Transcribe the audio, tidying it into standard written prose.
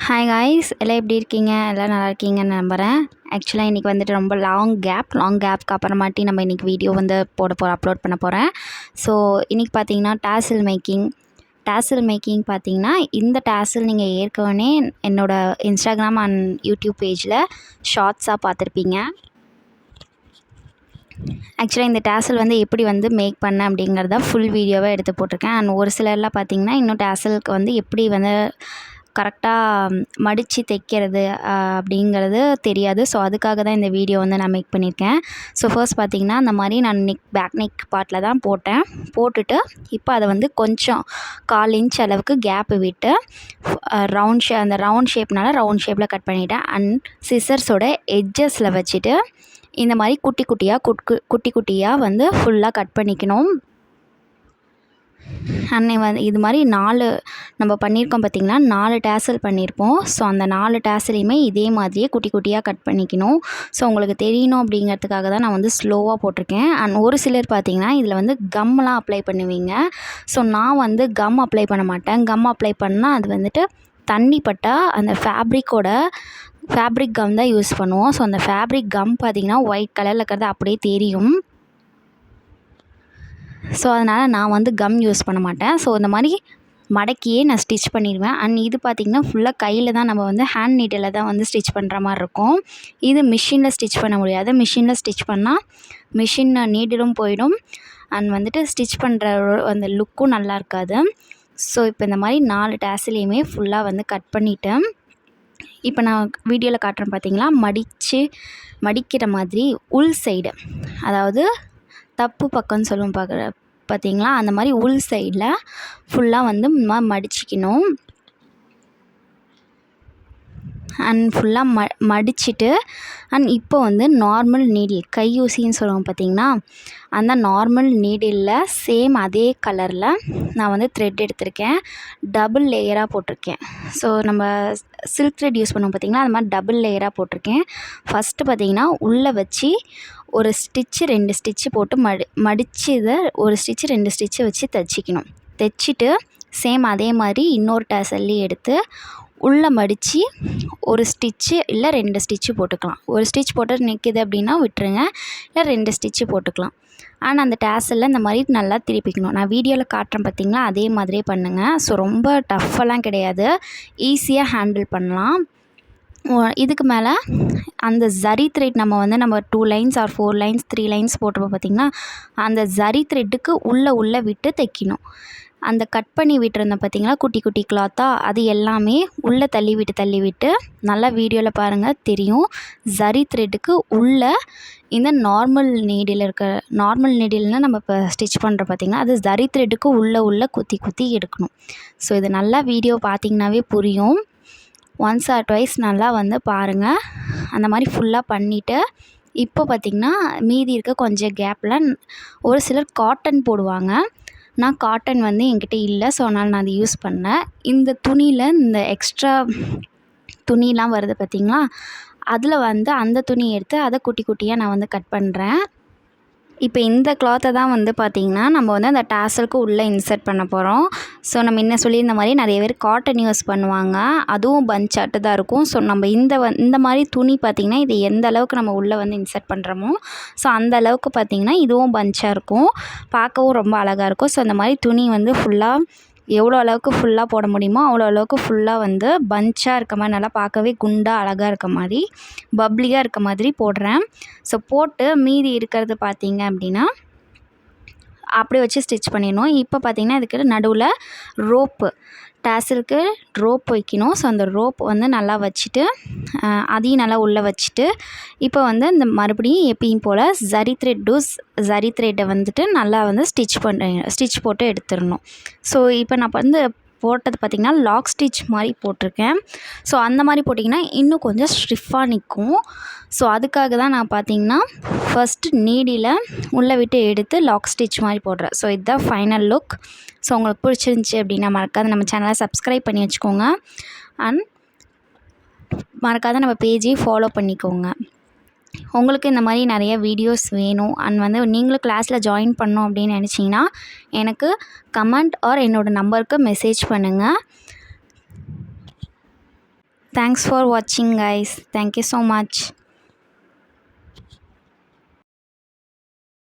Hi guys, எல்லாம் எப்படி இருக்கீங்க? எல்லாம் நல்லா இருக்கீங்கன்னு நம்புகிறேன். ஆக்சுவலாக இன்றைக்கி வந்துட்டு ரொம்ப லாங் கேப்க்கு அப்புறமாட்டி நம்ம இன்றைக்கி வீடியோ வந்து அப்லோட் பண்ண போகிறேன். ஸோ இன்றைக்கி பார்த்தீங்கன்னா டேசில் மேக்கிங் பார்த்தீங்கன்னா, இந்த டேசில் நீங்கள் ஏற்கனவே என்னோடய இன்ஸ்டாகிராம் அண்ட் யூடியூப் பேஜில் ஷார்ட்ஸாக பார்த்துருப்பீங்க. ஆக்சுவலாக இந்த டேசல் வந்து எப்படி வந்து மேக் பண்ணேன் அப்படிங்கிறத ஃபுல் வீடியோவை எடுத்து போட்டிருக்கேன். அண்ட் ஒரு சிலர்லாம் பார்த்தீங்கன்னா, இன்னும் டேசலுக்கு வந்து எப்படி வந்து கரெக்டாக மடித்து தைக்கிறது அப்படிங்கிறது தெரியாது. ஸோ அதுக்காக தான் இந்த வீடியோ வந்து நான் மேக் பண்ணியிருக்கேன். ஸோ ஃபர்ஸ்ட் பார்த்திங்கன்னா, அந்த மாதிரி நான் பேக் நெக் பார்ட்டில் தான் போட்டுட்டு இப்போ அதை வந்து கொஞ்சம் 1/4 இன்ச் அளவுக்கு கேப்பு விட்டு அந்த ரவுண்ட் ஷேப்பில் கட் பண்ணிவிட்டேன். அண்ட் சிசர்ஸோட எட்ஜஸில் வச்சுட்டு இந்த மாதிரி குட்டி குட்டியாக வந்து ஃபுல்லாக கட் பண்ணிக்கணும். அன்னை வந்து இது மாதிரி 4 நம்ம பண்ணியிருக்கோம் பார்த்திங்களா, 4 டேசல் பண்ணியிருப்போம். ஸோ அந்த 4 டேசலையுமே இதே மாதிரியே குட்டி குட்டியாக கட் பண்ணிக்கணும். ஸோ உங்களுக்கு தெரியணும் அப்படிங்கிறதுக்காக தான் நான் வந்து ஸ்லோவாக போட்டிருக்கேன். அண்ட் ஒரு சிலர் பார்த்திங்கன்னா இதில் வந்து கம்மெலாம் அப்ளை பண்ணுவீங்க. ஸோ நான் வந்து கம் அப்ளை பண்ண மாட்டேன். கம் அப்ளை பண்ணால் அது வந்துட்டு தண்ணி பட்டால் அந்த ஃபேப்ரிக் கம் தான் யூஸ் பண்ணுவோம். ஸோ அந்த ஃபேப்ரிக் கம் பார்த்திங்கன்னா ஒயிட் கலரில் இருக்கிறது அப்படியே தெரியும். ஸோ அதனால் நான் வந்து கம் யூஸ் பண்ண மாட்டேன். ஸோ இந்த மாதிரி மடக்கியே நான் ஸ்டிச் பண்ணிடுவேன். அண்ட் இது பார்த்திங்கன்னா ஃபுல்லாக கையில் தான் நம்ம வந்து ஹேண்ட் நீடில் தான் வந்து ஸ்டிச் பண்ணுற மாதிரி இருக்கும். இது மிஷினில் ஸ்டிச் பண்ண முடியாது. மிஷினில் ஸ்டிச் பண்ணால் மிஷின் நீடிலும் போயிடும். அண்ட் வந்துட்டு ஸ்டிச் பண்ணுற அந்த லுக்கும் நல்லா இருக்காது. ஸோ இப்போ இந்த மாதிரி 4 டேஸ்லையுமே ஃபுல்லாக வந்து கட் பண்ணிவிட்டேன். இப்போ நான் வீடியோவில் காட்டுறேன் பார்த்திங்களா, மடிக்கிற மாதிரி உள் சைடு, அதாவது தப்பு பக்கம்னு சொல்லுவோம் பார்த்திங்களா, அந்த மாதிரி உள் சைடில் ஃபுல்லாக வந்து மடிச்சிக்கணும். அண்ட் ஃபுல்லாக மடிச்சுட்டு அண்ட் இப்போ வந்து நார்மல் நீடில் கையூசின்னு சொல்லுவோம் பார்த்திங்கன்னா, அந்த நார்மல் நீடிலில் சேம் அதே கலரில் நான் வந்து த்ரெட் எடுத்திருக்கேன். டபுள் லேயராக போட்டிருக்கேன். ஸோ நம்ம சில்க் த்ரெட் யூஸ் பண்ணுவோம் பார்த்திங்களா, அது மாதிரி டபுள் லேயராக போட்டிருக்கேன். ஃபஸ்ட்டு பார்த்திங்கன்னா உள்ளே வச்சு ஒரு ஸ்டிச்சு 2 ஸ்டிச்சு போட்டு மடித்து இதை ஒரு ஸ்டிச்சு 2 ஸ்டிச்சு வச்சு தைச்சிக்கணும். தைச்சிட்டு சேம் அதே மாதிரி இன்னொரு டேசல்லையும் எடுத்து உள்ளே மடித்து ஒரு ஸ்டிச்சு இல்லை 2 ஸ்டிச்சு போட்டுக்கலாம். ஒரு ஸ்டிச் போட்டு நிற்கிது அப்படின்னா விட்டுருங்க, இல்லை 2 ஸ்டிச்சு போட்டுக்கலாம். ஆனால் அந்த டேசலில் இந்த மாதிரி நல்லா திருப்பிக்கணும். நான் வீடியோவில் காட்டுறேன் பார்த்திங்களா, அதே மாதிரியே பண்ணுங்கள். ஸோ ரொம்ப டஃப்பெல்லாம் கிடையாது, ஈஸியாக ஹேண்டில் பண்ணலாம். இதுக்கு மேலே அந்த ஜரி த்ரெட் நம்ம 2 லைன்ஸ் ஆர் 4 லைன்ஸ் 3 லைன்ஸ் போட்டிருப்போம் பார்த்திங்கன்னா, அந்த ஜரி த்ரெட்டுக்கு உள்ளே விட்டு தைக்கணும். அந்த கட் பண்ணி விட்டுருந்தேன் பார்த்திங்களா குட்டி குட்டி கிளாத்தாக, அது எல்லாமே உள்ளே தள்ளி விட்டு நல்லா வீடியோவில் பாருங்கள் தெரியும். ஜரி த்ரெட்டுக்கு உள்ளே இந்த நார்மல் நீடில்னால் நம்ம இப்போ ஸ்டிச் பண்ணுற பார்த்திங்கன்னா, அது ஜரி த்ரெட்டுக்கு உள்ளே குத்தி எடுக்கணும். ஸோ இது நல்லா வீடியோ பார்த்திங்கனாவே புரியும். ஒன்ஸ் ஆர் ட்வைஸ் நல்லா வந்து பாருங்கள். அந்த மாதிரி ஃபுல்லாக பண்ணிவிட்டு இப்போ பார்த்திங்கன்னா மீதி இருக்க கொஞ்சம் கேப்பில் ஒரு சிலர் காட்டன் போடுவாங்க. நான் காட்டன் வந்து என்கிட்ட இல்லை. ஸோ அதனால் நான் அதை யூஸ் பண்ணேன். இந்த துணியில் இந்த எக்ஸ்ட்ரா துணிலாம் வருது பார்த்திங்களா, அதில் வந்து அந்த துணி எடுத்து அதை குட்டி குட்டியாக நான் வந்து கட் பண்ணுறேன். இப்போ இந்த கிளாத்தை தான் வந்து பார்த்திங்கன்னா நம்ம வந்து அந்த டேசலுக்கு உள்ளே இன்சர்ட் பண்ண போகிறோம். ஸோ நம்ம என்ன சொல்லியிருந்த மாதிரி நிறைய பேர் காட்டன் யூஸ் பண்ணுவாங்க, அதுவும் பஞ்சாட்டு தான் இருக்கும். ஸோ நம்ம இந்த மாதிரி துணி பார்த்திங்கன்னா இது எந்த அளவுக்கு நம்ம உள்ளே வந்து இன்சர்ட் பண்ணுறோமோ ஸோ அந்த அளவுக்கு பார்த்திங்கன்னா இதுவும் பஞ்சாக இருக்கும், பார்க்கவும் ரொம்ப அழகாக இருக்கும். ஸோ அந்த மாதிரி துணி வந்து ஃபுல்லாக எவ்வளோ அளவுக்கு ஃபுல்லாக போட முடியுமோ அவ்வளோ அளவுக்கு ஃபுல்லாக வந்து பஞ்சாக இருக்க மாதிரி, நல்லா பார்க்கவே குண்டாக அழகாக இருக்க மாதிரி, பப்ளியாக இருக்க மாதிரி போடுறேன். ஸோ போட்டு மீதி இருக்கிறது பார்த்திங்க அப்படின்னா அப்படியே வச்சு ஸ்டிச் பண்ணிடணும். இப்போ பார்த்திங்கன்னா இதுக்கு நடுவில் டேசலுக்கு ரோப் வைக்கணும். ஸோ அந்த ரோப் வந்து நல்லா வச்சுட்டு அதையும் நல்லா உள்ளே வச்சுட்டு இப்போ வந்து இந்த மறுபடியும் எப்பயும் போல் ஜரி த்ரெட்டை வந்துட்டு நல்லா வந்து ஸ்டிச் போட்டு எடுத்துடணும். ஸோ இப்போ நான் வந்து போட்டது பார்த்திங்கன்னா லாக் ஸ்டிச் மாதிரி போட்டிருக்கேன். ஸோ அந்த மாதிரி போட்டிங்கன்னா இன்னும் கொஞ்சம் ஸ்டிஃபாக நிற்கும். ஸோ அதுக்காக தான் நான் பார்த்திங்கன்னா ஃபஸ்ட்டு நீடியில் உள்ளே விட்டு எடுத்து லாக் ஸ்டிச் மாதிரி போடுறேன். ஸோ இதுதான் ஃபைனல் லுக். ஸோ உங்களுக்கு பிடிச்சிருந்துச்சி அப்படின்னா மறக்காத நம்ம சேனலை சப்ஸ்கிரைப் பண்ணி வச்சுக்கோங்க. அண்ட் மறக்காத நம்ம பேஜையும் ஃபாலோ பண்ணிக்கோங்க. உங்களுக்கு இந்த மாதிரி நிறைய வீடியோஸ் வேணும் அண்ட் வந்து நீங்களும் கிளாஸில் ஜாயின் பண்ணணும் அப்படின்னு நினச்சிங்கன்னா எனக்கு கமெண்ட் ஆர் என்னோடய நம்பருக்கு மெசேஜ் பண்ணுங்கள். தேங்க்ஸ் ஃபார் வாட்சிங் guys. Thank you so much.